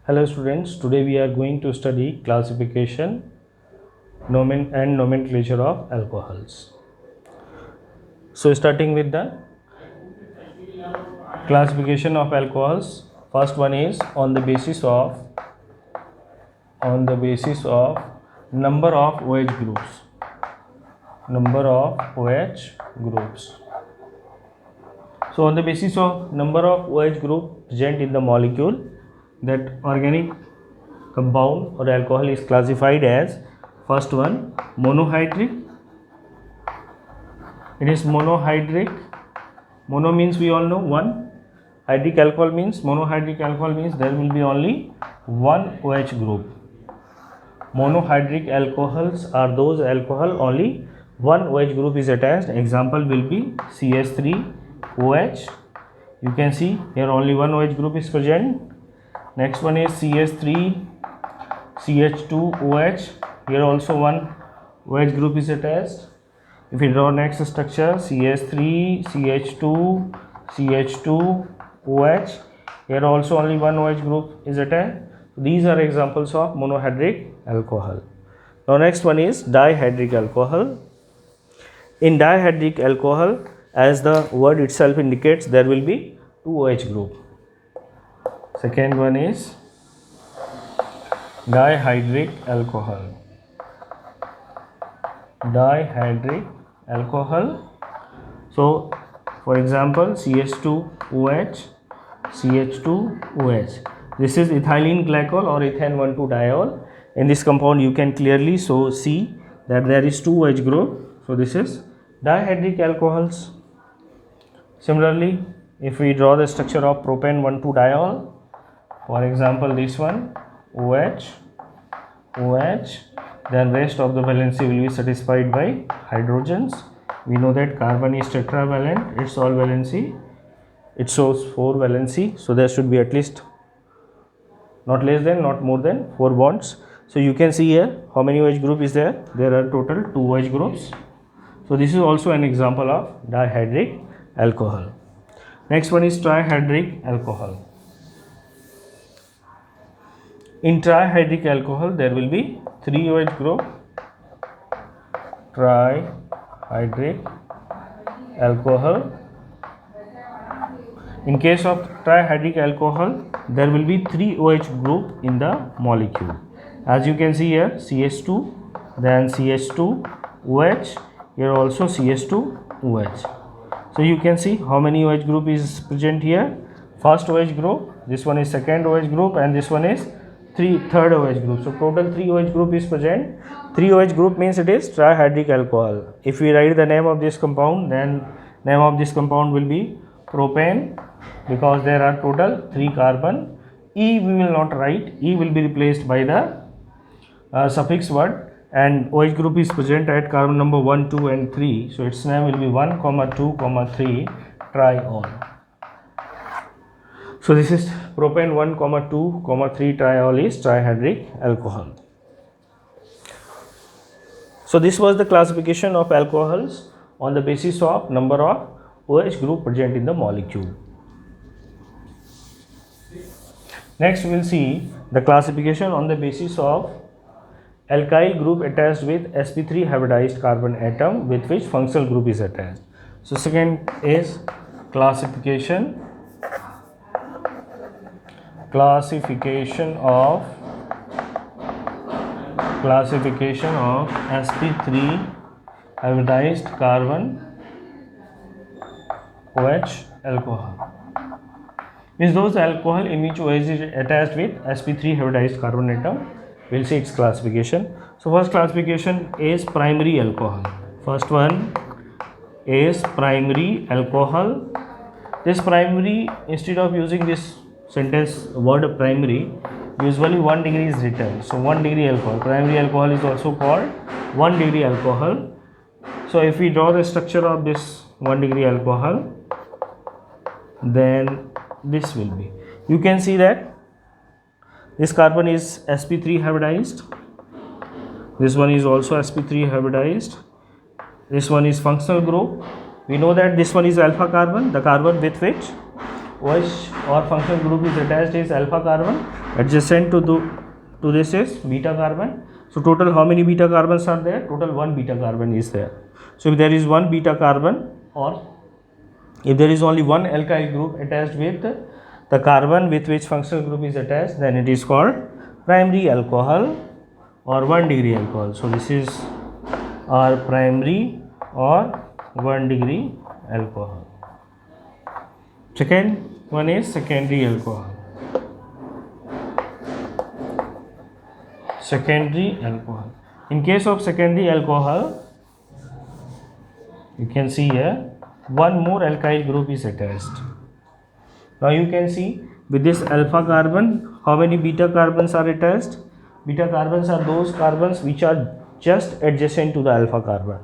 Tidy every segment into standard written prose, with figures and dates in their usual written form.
Hello students, today we are going to study classification and nomenclature of alcohols. So starting with the classification of alcohols, first one is on the basis of number of OH groups. So on the basis of number of OH group present in the molecule, that organic compound or alcohol is classified as first one monohydric. It is monohydric. Mono means we all know one. Hydric alcohol means monohydric alcohol means there will be only one OH group. Monohydric alcohols are those alcohol only one OH group is attached. Example will be CH3OH. You can see here only one OH group is present. Next one is CH3CH2OH. Here also one OH group is attached. If we draw next structure CH3CH2CH2OH, here also only one OH group is attached. These are examples of monohydric alcohol. Now next one is dihydric alcohol. In dihydric alcohol, as the word itself indicates, there will be two OH group. Second one is dihydric alcohol. So for example CH2OH, CH2OH. This is ethylene glycol or ethane 1,2-diol. In this compound you can clearly see that there is two OH group. So this is dihydric alcohols. Similarly, if we draw the structure of propane 1,2-diol, for example this one OH, then rest of the valency will be satisfied by hydrogens. We know that carbon is tetravalent, its all valency, it shows 4 valency, so there should be at least not more than 4 bonds. So you can see here how many OH group is there. There are total 2 OH groups. So this is also an example of dihydric alcohol. Next one is trihydric alcohol. In trihydric alcohol there will be 3 OH group. Trihydric alcohol. In case of trihydric alcohol, there will be 3 OH group in the molecule. As you can see here, CH2, then CH2OH, here also CH2OH. So you can see how many OH group is present here. First OH group, this one is second OH group, and this one is third OH group. So total 3 OH group is present. 3 OH group means it is trihydric alcohol. If we write the name of this compound, then name of this compound will be propane, because there are total 3 carbon. E we will not write, E will be replaced by the suffix word, and OH group is present at carbon number 1, 2 and 3. So its name will be 1, 2, 3 triol. So this is propane 1, 2, 3 triol is trihydric alcohol. So this was the classification of alcohols on the basis of number of OH group present in the molecule. Next we will see the classification on the basis of alkyl group attached with sp3 hybridized carbon atom with which functional group is attached. So second is classification of sp3 hybridized carbon OH alcohol. Means those alcohol in which OH is attached with sp3 hybridized carbon atom. We'll see its classification. So first classification is primary alcohol. First one is primary alcohol. This primary, instead of using this sentence word primary, usually 1 degree is written. So 1 degree alcohol. Primary alcohol is also called 1 degree alcohol. So if we draw the structure of this 1 degree alcohol, then this will be, you can see that this carbon is sp3 hybridized, this one is also sp3 hybridized, this one is functional group. We know that this one is alpha carbon, the carbon with which OH or functional group is attached is alpha carbon. Adjacent to this is beta carbon. So total how many beta carbons are there? Total 1 beta carbon is there. So if there is 1 beta carbon, or if there is only one alkyl group attached with the carbon with which functional group is attached, then it is called primary alcohol or 1 degree alcohol. So this is our primary or 1 degree alcohol. Second one is secondary alcohol. Secondary alcohol. In case of secondary alcohol, you can see here one more alkyl group is attached. Now you can see with this alpha carbon, how many beta carbons are attached? Beta carbons are those carbons which are just adjacent to the alpha carbon,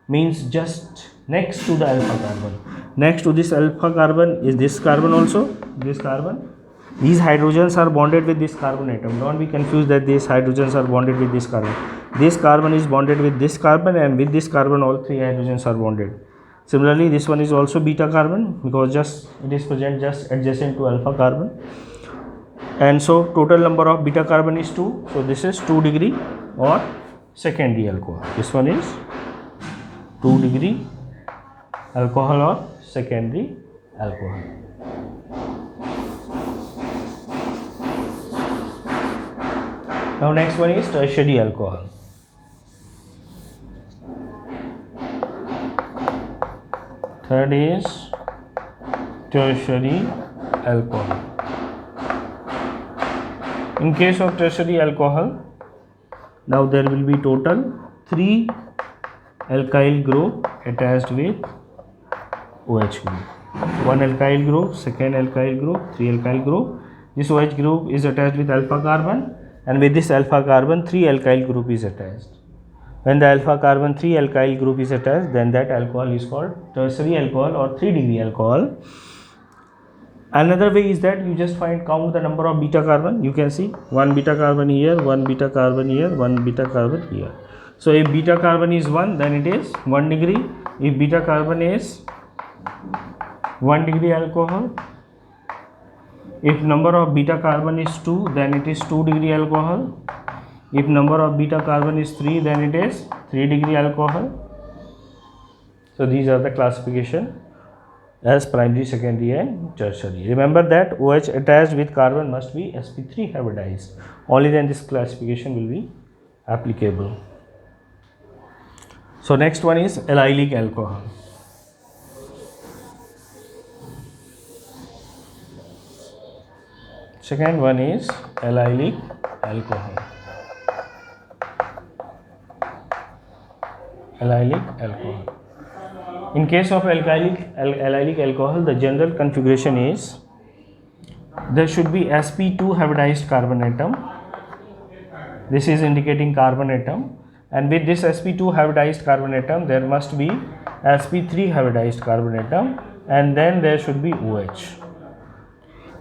means just next to the alpha carbon. Next to this alpha carbon is this carbon also, this carbon. These hydrogens are bonded with this carbon atom. Don't be confused that these hydrogens are bonded with this carbon. This carbon is bonded with this carbon, and with this carbon all 3 hydrogens are bonded. Similarly, this one is also beta carbon because just it is present just adjacent to alpha carbon. And so total number of beta carbon is 2. So this is 2 degree or secondary alcohol. This one is 2 degree alcohol or secondary alcohol. Now next one is tertiary alcohol. Third is tertiary alcohol. In case of tertiary alcohol, now there will be total 3 alkyl group attached with OH group. 1 alkyl group, second alkyl group, 3 alkyl group. This OH group is attached with alpha carbon, and with this alpha carbon 3 alkyl group is attached. When the alpha carbon 3 alkyl group is attached, then that alcohol is called tertiary alcohol or 3 degree alcohol. Another way is that you just count the number of beta carbon. You can see 1 beta carbon here, 1 beta carbon here, 1 beta carbon here. So if beta carbon is 1, then it is 1 degree. If beta carbon is 1 degree alcohol, if number of beta carbon is 2, then it is 2 degree alcohol. If number of beta carbon is 3, then it is 3 degree alcohol. So these are the classification as primary, secondary and tertiary. Remember that OH attached with carbon must be sp3 hybridized. Only then this classification will be applicable. So next one is allylic alcohol. Second one is allylic alcohol. Allylic alcohol. In case of allylic alcohol, the general configuration is there should be sp2 hybridized carbon atom. This is indicating carbon atom, and with this sp2 hybridized carbon atom there must be sp3 hybridized carbon atom, and then there should be OH.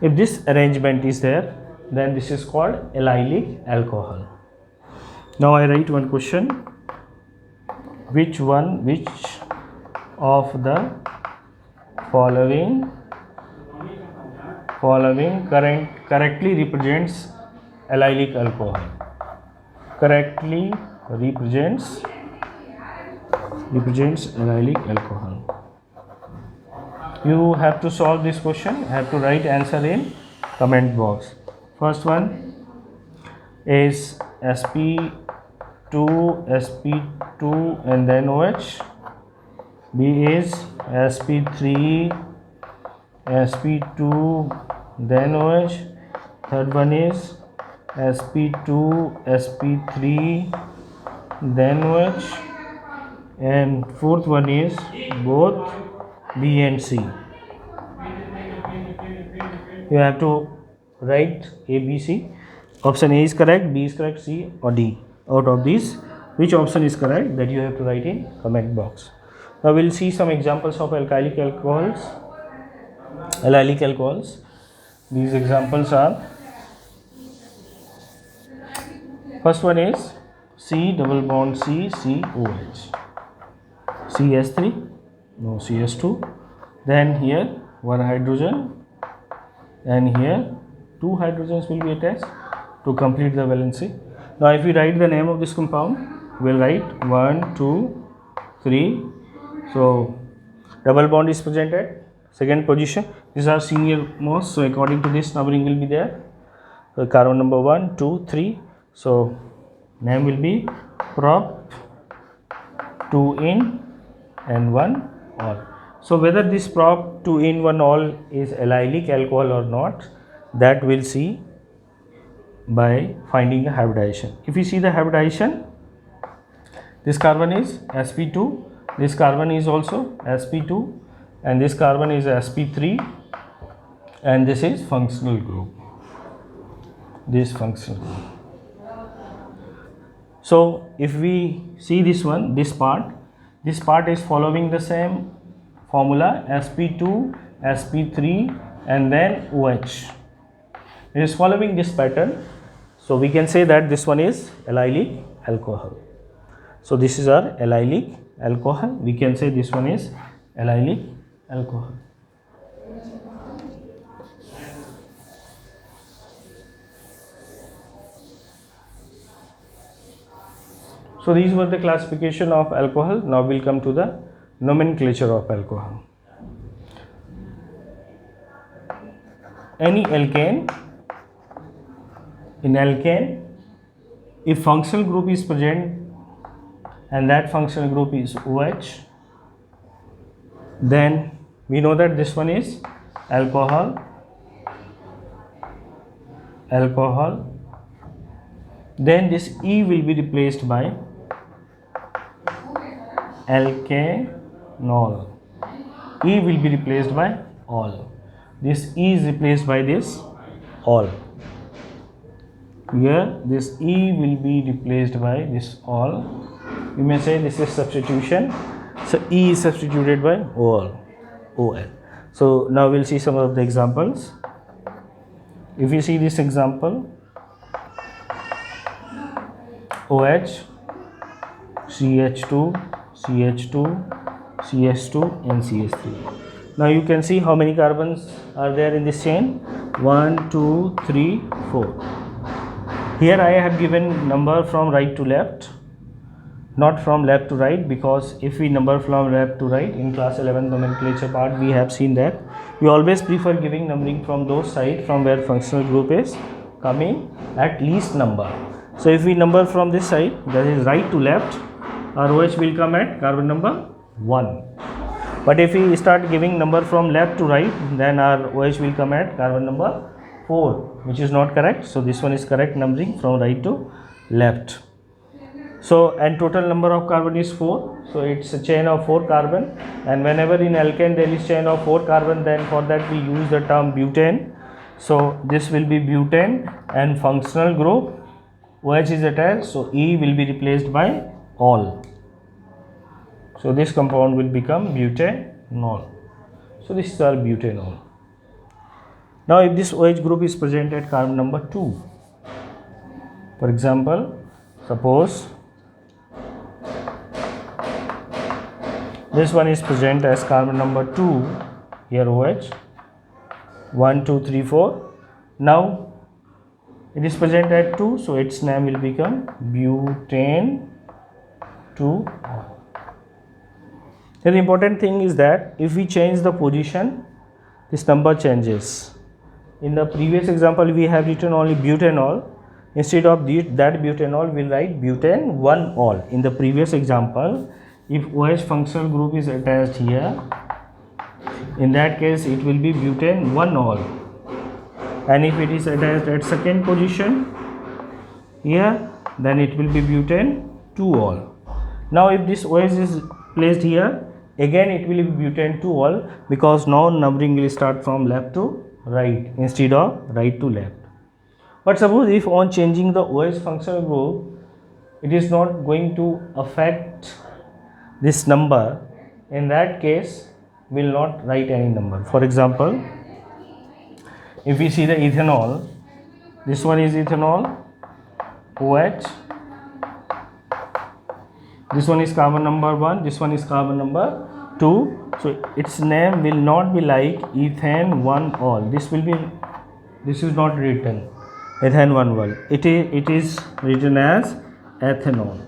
If this arrangement is there, then this is called allylic alcohol. Now I write one question: which of the following correctly represents allylic alcohol? Correctly represents allylic alcohol. You have to solve this question. You have to write answer in comment box. First one is sp2 and then OH. B is sp3 sp2 then OH. Third one is sp2 sp3 then OH, and fourth one is both B and C. You have to write A, B, C. Option A is correct, B is correct, C or D. Out of these, which option is correct, that you have to write in comment box. Now we will see some examples of alkylic alcohols. These examples are: first one is C double bond C COH, CS3, no CS2. Then here one hydrogen, and here 2 hydrogens will be attached to complete the valency. Now if we write the name of this compound, we'll write 1 2 3. So double bond is present at second position. These are senior most, so according to this numbering will be there. So carbon number 1 2 3, so name will be prop 2 in and 1 all. So whether this prop 2 in 1 all is allylic alcohol or not, that we'll see by finding a hybridization. If you see the hybridization, this carbon is sp2, this carbon is also sp2, and this carbon is sp3, and this is functional group, this functional group. So if we see this one, this part is following the same formula, sp2 sp3 and then OH. It is following this pattern, so we can say that this one is allylic alcohol. So this is our allylic alcohol, we can say this one is allylic alcohol. So these were the classification of alcohol. Now we'll come to the nomenclature of alcohol. Any alkane, in alkane, if functional group is present and that functional group is OH, then we know that this one is alcohol, then this E will be replaced by alkanol. E will be replaced by ol. This E is replaced by this ol. Here this E will be replaced by this ol. You may say this is substitution. So E is substituted by ol. So now we'll see some of the examples. If you see this example, OH, CH2, CH2, CH2 and CH3. Now you can see how many carbons are there in this chain. 1 2 3 4. Here I have given number from right to left, not from left to right, because if we number from left to right in class 11 nomenclature part, we have seen that we always prefer giving numbering from those sides from where functional group is coming at least number. So if we number from this side, that is right to left, our OH will come at carbon number 1. But if we start giving number from left to right, then our OH will come at carbon number 4, which is not correct. So this one is correct numbering from right to left. So and total number of carbon is 4, so it's a chain of 4 carbon, and whenever in alkane there is chain of 4 carbon, then for that we use the term butane. So this will be butane, and functional group OH is attached, so E will be replaced by ol. So this compound will become butanol. So this is our butanol. Now if this OH group is present at carbon number 2, for example, suppose this one is present as carbon number 2, here OH, 1 2 3 4. Now it is present at 2, so its name will become butane 2. The important thing is that if we change the position, this number changes. In the previous example, we have written only butanol. Instead of that butanol, we'll write butane 1 ol. In the previous example, if OH functional group is attached here, in that case it will be butane 1 ol. And if it is attached at second position here, then it will be butane 2 ol. Now if this OH is placed here, again it will be butane 2 ol, because now numbering will start from left to right instead of right to left. But suppose if on changing the OH functional group, it is not going to affect this number, in that case we will not write any number. For example, if we see the ethanol, this one is ethanol, OH, this one is carbon number 1, this one is carbon number 2, so its name will not be like ethane 1 ol. This will be This is not written ethane one word. It is written as ethanol.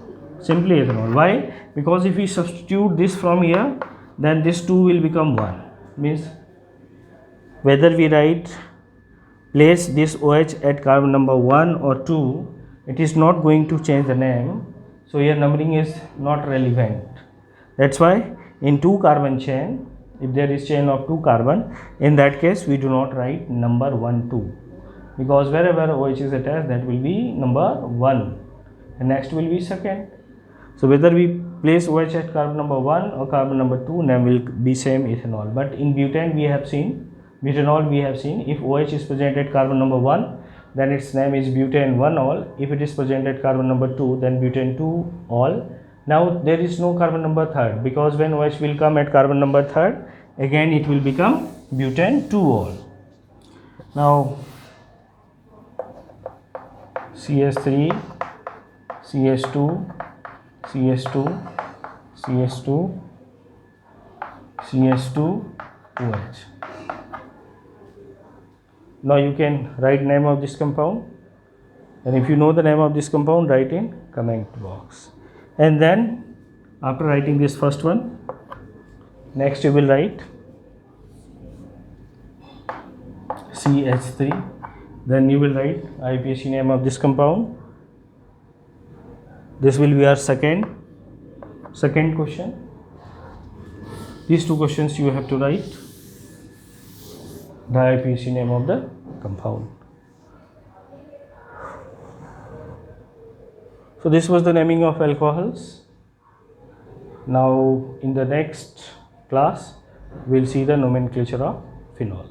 Simply ethanol. Why? Because if we substitute this from here, then this 2 will become 1. Means whether we write place this OH at carbon number 1 or 2, it is not going to change the name. So here numbering is not relevant. That's why in 2 carbon chain, if there is chain of 2 carbon, in that case we do not write number 1 2, because wherever OH is attached, that will be number 1 and next will be second. So whether we place OH at carbon number 1 or carbon number 2, name will be same, ethanol. But in butane we have seen, butanol we have seen, if OH is present at carbon number 1, then its name is butane 1-ol. If it is present at carbon number 2, then butane 2-ol. Now there is no carbon number 3rd, because when OH will come at carbon number 3rd, again it will become butane 2-ol. Now CH3, CH2, CH2, CH2, CH2, OH. Now you can write name of this compound, and if you know the name of this compound, write in comment box. And then after writing this first one, next you will write CH3, then you will write IUPAC name of this compound. This will be our second question. These 2 questions you have to write the IUPAC name of the compound. So this was the naming of alcohols. Now in the next class, we'll see the nomenclature of phenol.